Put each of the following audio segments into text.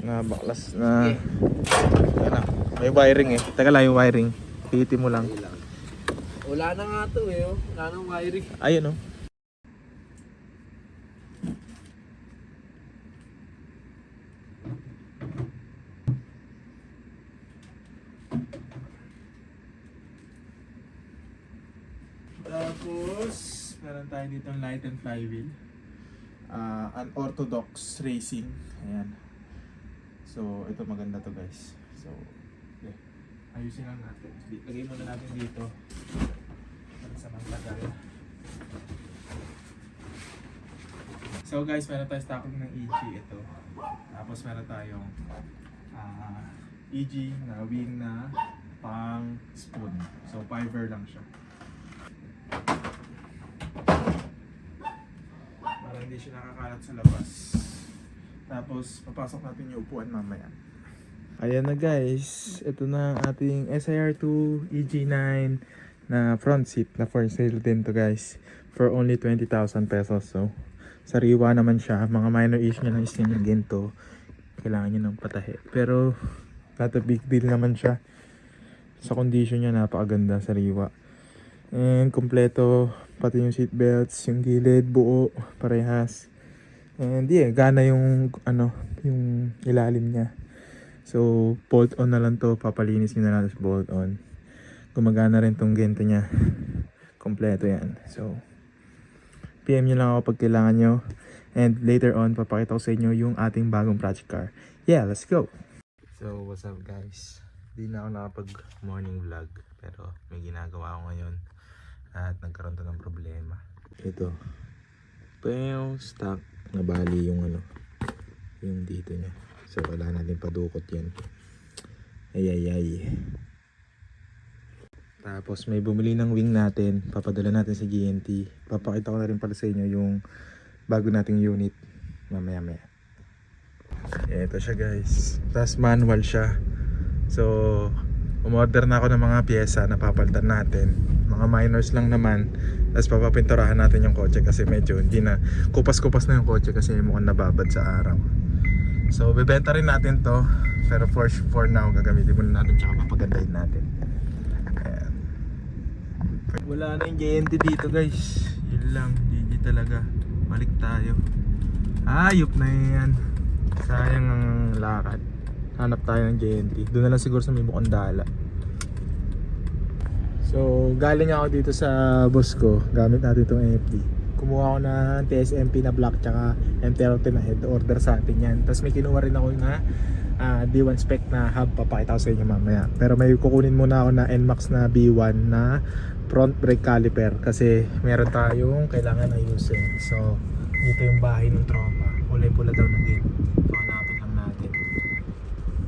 Na baklas na. Yan na. May wiring eh. Teka lang yung wiring. Piti mo lang. Wala na nga to eh. Oh. Wala nang wiring. Ayun oh. Tapos, meron tayo dito light and flywheel. Unorthodox racing. Ayan. So, ito maganda to guys. So, okay. Ayusin lang natin. Lagay muna natin dito. Para sa magtagal. So guys, meron tayong stocking ng EG ito. Tapos meron tayong EG na wing na pang spoon. So, fiber lang siya. Para hindi siya nakakalat sa labas. Tapos, papasok natin yung upuan mamaya. Ayan na guys. Ito na ang ating SIR2 EG9 na front seat na for sale din to guys. For only 20,000 pesos. So, sariwa naman siya. Mga minor issue niya lang is yung ginto. Kailangan niya ng patahe. Pero, not a big deal naman siya. Sa condition niya, napakaganda, sariwa. And kompleto, pati yung seat belts, yung gilid, buo, parehas. And yeah, gana yung yung ilalim niya. So, bolt on na lang to, papalinis niyo na lang, bolt on. Gumagana rin tong gento niya. Kompleto yan. So, PM nyo lang ako pag kailangan nyo. And later on, papakita ko sa inyo yung ating bagong project car. Yeah, let's go! So, what's up guys? Di na ako nakapag morning vlog. Pero may ginagawa ako ngayon. At nagkaroon to ng problema. Ito. Yung stock. Nabali yung yung dito niya. So, kailangan natin padukot yan. Ay. Tapos may bumili ng wing natin, papadala natin sa GNT. Papakita ko na rin pala sa inyo yung bago nating unit mamaya. Ito siya guys. Tapos manual siya. So, umorder na ako ng mga pyesa na papalitan natin. Mga minors lang naman. Tapos papapinturahan natin yung kotse kasi medyo hindi na, kupas-kupas na yung kotse kasi mukhang nababad sa araw. So, bebenta rin natin to. Pero for now, gagamitin muna natin tsaka papagandahin natin. Wala na yung JNT dito guys. Yun lang, GG talaga. Balik tayo. Ayop na yan. Sayang ang lakad. Hanap tayo ng JNT. Doon na lang siguro sa may Bukandala. So galing ako dito sa boss ko. Gamit natin itong MFD. Kumuha ako ng TSMP na black tsaka MT-09 na head. Order sa atin yan. Tapos may kinuha rin ako na D1 spec na hub. Papakita ko sa inyo mamaya. Pero may kukunin muna ako na NMAX na B1 na front brake caliper kasi meron tayong kailangan ayusin. So dito yung bahay ng tropa, kulay pula daw ng gate. So hanapin lang natin.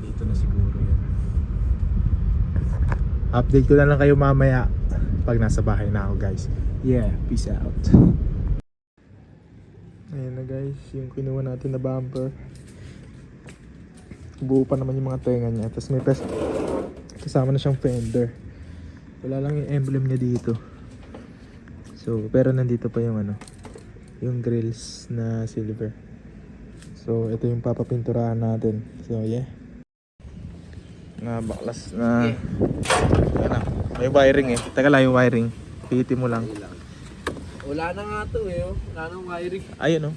Dito na siguro yun. Update ko na lang kayo mamaya pag nasa bahay na ako guys. Yeah, peace out. Ayan na guys, yung kinuha natin na bumper. Buo pa naman yung mga tenga niya. Tapos may kasama na siyang fender. Wala lang yung emblem niya dito. So, pero nandito pa yung yung grills na silver. So, ito yung papapinturahan natin. So, yeah. Na baklas na. Yan na. May wiring eh. Teka lang yung wiring. Piti mo lang. Wala na nga to eh. Oh. Wala nang wiring. Ayun oh.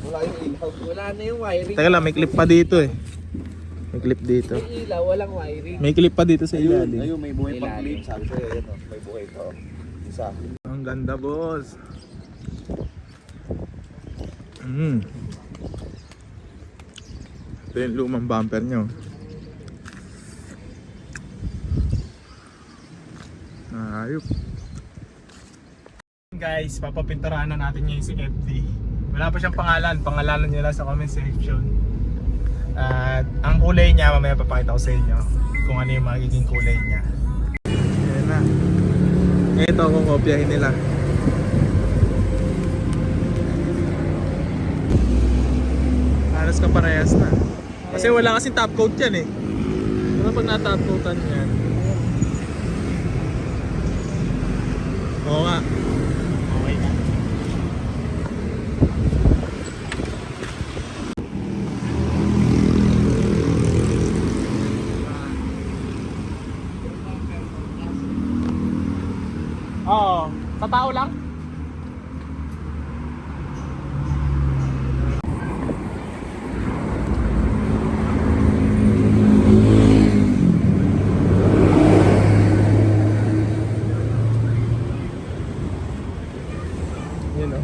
Wala yung ilaw. Wala na yung wiring. Teka lang, may clip pa dito eh. May clip dito. May ilaw, walang wiring. May clip pa dito sa ilalim. Ayun, may buhay pang clip. Sabi ko yun, may buhay pa. Isa. Ang ganda boss. Ito yung lumang bumper nyo. Ayop. Guys, papapinturahan na natin ngayon si FD. Wala pa siyang pangalan. Pangalanan niya lang sa comment section. At ang kulay niya, mamaya papakita ko sa inyo kung ano yung magiging kulay niya. Ayan na. Ito kung kopyahin nila. Halos kaparehas na. Kasi wala kasing top coat yan eh. Ano pag na-top coatan yan? Oo nga. Okay na. Nakabao lang? Yun o.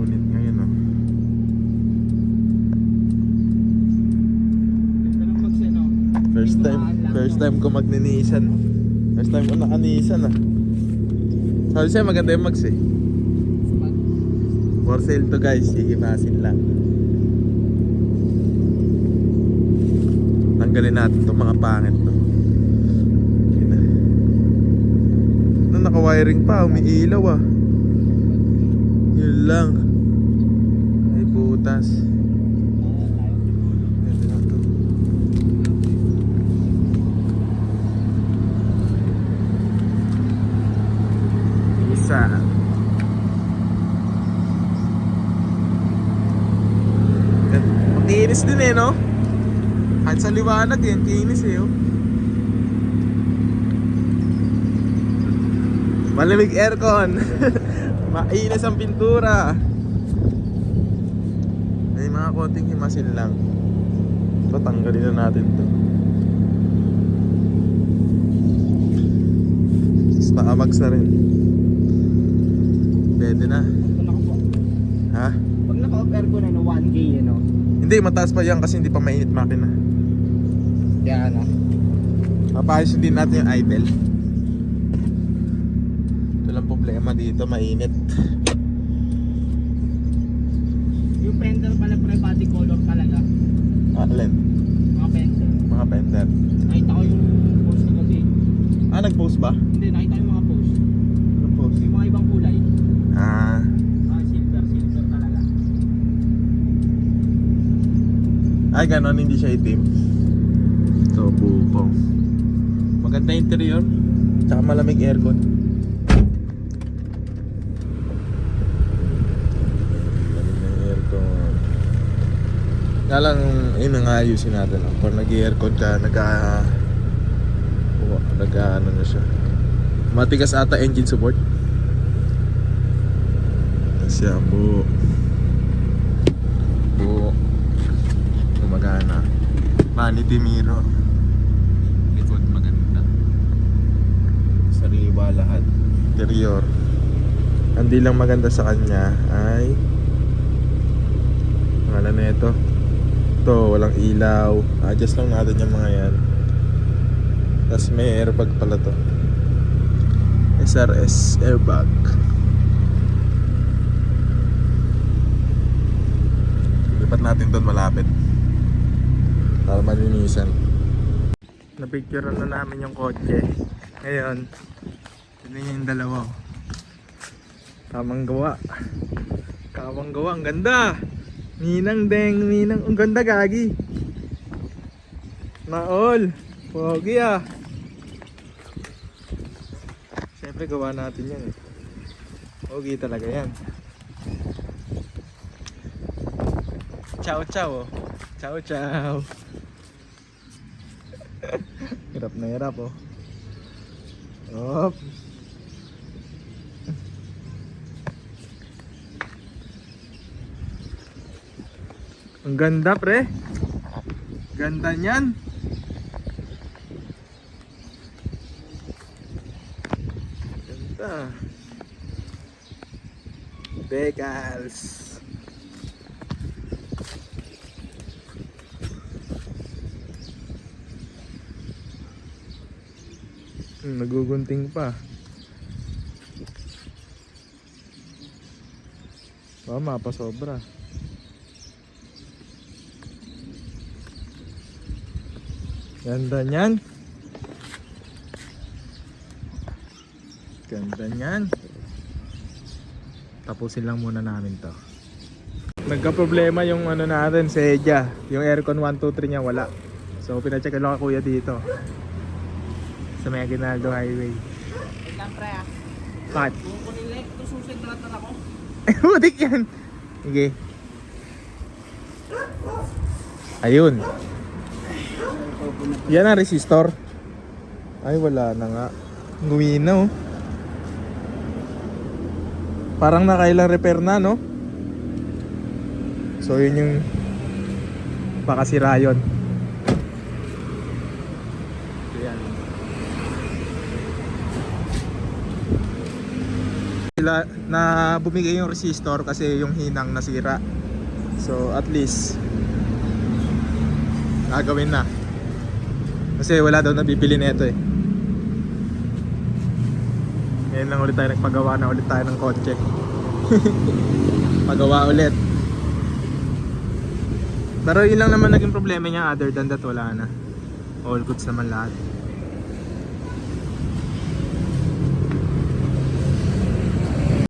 Ulit ngayon o. Ganda ng mags yan, oh. First time ko magninisan. First time ko nakanisan ah. Sabi siya maganda yung mags eh. For sale to guys, hihimasin lang. Tanggalin natin itong mga pangit to. Yun na. Nung naka-wiring pa, umiilaw ah. Yun lang. Ay butas. Pwede na to. Isa. Kinis din eh, no? Kahit sa liwanag yan, kinis eh, oh. Malamig aircon. Mainis ang pintura. May mga konting himasin lang. Ito, tanggalin na natin to. Tapos nakamags na rin. Pwede na. Ha? Pag naka-off aircon na 1K yun, oh. Hindi, mataas pa yan kasi hindi pa mainit makina. Yan, oh. Papayos din natin yung idle. Ito lang problema dito, mainit. Yung fender pala pre, body color talaga. Alin? Mga fender. Mga fender. Nakita ko yung post na kasi. Nag-post ba? Hindi, nakita ko yung mga post. Anong post? Yung mga ibang kulay. Ah, Silver talaga. ay ganon, hindi siya itim. So, bupong. Maganda interior. Tsaka malamig aircon. Malamig aircon. Nga lang, yun ang ayusin natin. Kung nag-aircon ka, ano na siya. Matigas ata engine support. Siya po. Gumagana. Vanity mirror. Likod maganda. Sariwa lahat. Interior. Hindi lang maganda sa kanya ay pangalan na ito. Ito, walang ilaw. Adjust lang natin yung mga yan. Tapos may airbag pala to. SRS airbag. Lipat natin doon malapit para malinisan. Napicturean na namin yung kotse. Ngayon, tignan yung dalawa. Tamang gawa. Kamang gawa, ang ganda. Ninang deng, ninang, ang ganda gagi. Maol, pogi ah. Siyempre gawa natin yan eh. Pogi talaga yan. Ciao ciao. Ciao ciao. Hirap na hirap oh. Op. Ang ganda pre. Ganda niyan. Ganda. Decals. Nagugunting pa. Mapasobra. Ganda niyan. Ganda niyan. Tapusin lang muna namin to. Nagka-problema yung ano natin, sedya. Yung aircon 1, 2, 3 niya wala. So pinacheck lang ako kuya dito. Sa may Aguinaldo Highway. Wait lang pre ah. Bakit? Kung kunin like, ito susunod na ako. Ay, butik yan. Sige. Ayun. Yan ang resistor. Ay, wala na nga. Nguwi na, oh. Parang nakailang repair na, no? So, yun yung baka sira yun. Ayan. Sila na bumigay yung resistor kasi yung hinang nasira. So, at least gagawin na. Kasi wala daw nabibili nito eh. Ngayon lang ulit tayo nagpagawa na ulit tayo ng kotse. Pagawa ulit. Pero yun lang naman naging problema niya, other than that wala na. All goods naman lahat.